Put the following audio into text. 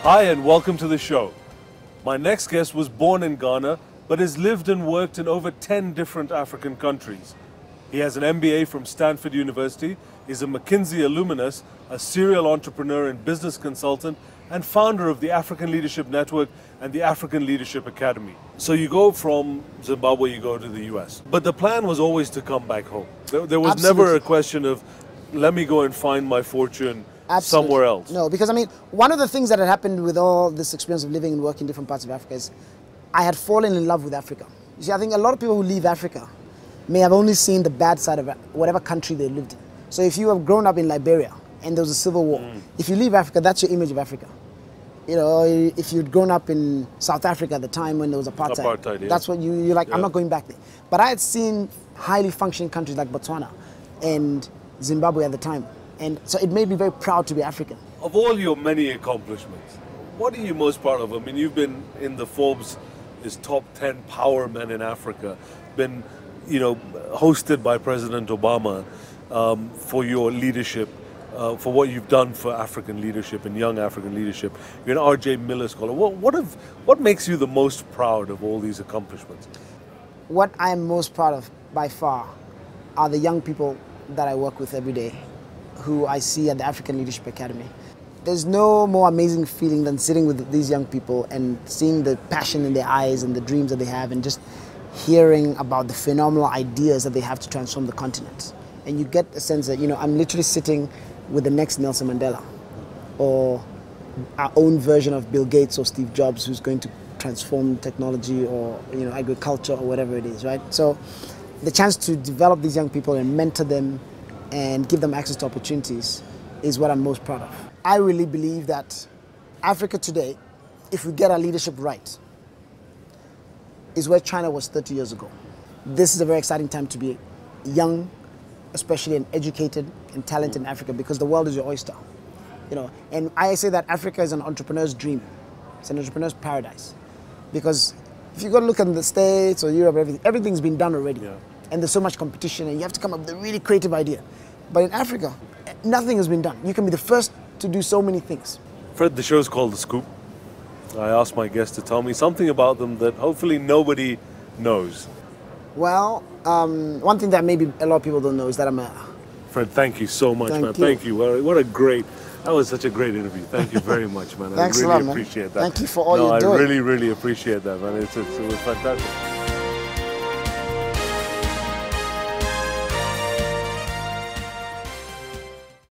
Hi and welcome to the show. My next guest was born in Ghana but has lived and worked in over 10 different African countries. He has an MBA from Stanford University, is a McKinsey alumnus, a serial entrepreneur and business consultant, and founder of the African Leadership Network and the African Leadership Academy. So you go from Zimbabwe, you go to the US. But the plan was always to come back home. There was never a question of, let me go and find my fortune somewhere else. No, because I mean, one of the things that had happened with all this experience of living and working in different parts of Africa is I had fallen in love with Africa. You see, I think a lot of people who leave Africa may have only seen the bad side of whatever country they lived in. So if you have grown up in Liberia and there was a civil war, if you leave Africa, that's your image of Africa. You know, if you'd grown up in South Africa at the time when there was apartheid, yeah. that's what you're like, I'm not going back there. But I had seen highly functioning countries like Botswana and Zimbabwe at the time. And so it made me very proud to be African. Of all your many accomplishments, what are you most proud of? I mean, you've been in the Forbes' top 10 power men in Africa, been, you know, hosted by President Obama for your leadership, for what you've done for African leadership and young African leadership. You're an R.J. Miller Scholar. What makes you the most proud of all these accomplishments? What I am most proud of, by far, are the young people that I work with every day, who I see at the African Leadership Academy. There's no more amazing feeling than sitting with these young people and seeing the passion in their eyes and the dreams that they have, and just hearing about the phenomenal ideas that they have to transform the continent. And you get a sense that, you know, I'm literally sitting with the next Nelson Mandela, or our own version of Bill Gates or Steve Jobs, who's going to transform technology or, you know, agriculture or whatever it is, right? So the chance to develop these young people and mentor them and give them access to opportunities is what I'm most proud of. I really believe that Africa today, if we get our leadership right, is where China was 30 years ago. This is a very exciting time to be young, especially and educated and talented in Africa, because the world is your oyster. You know, and I say that Africa is an entrepreneur's dream. It's an entrepreneur's paradise. Because if you go look at the States or Europe, everything's been done already. Yeah. And there's so much competition, and you have to come up with a really creative idea. But in Africa, nothing has been done. You can be the first to do so many things. Fred, the show's called The Scoop. I asked my guests to tell me something about them that hopefully nobody knows. Well, one thing that maybe a lot of people don't know is that I'm a... Fred, thank you so much, man. Thank you. That was such a great interview. Thank you very much, man. Thanks I really a lot, man. appreciate that. Thank you for all you're doing. I really, really appreciate that, man. It was fantastic.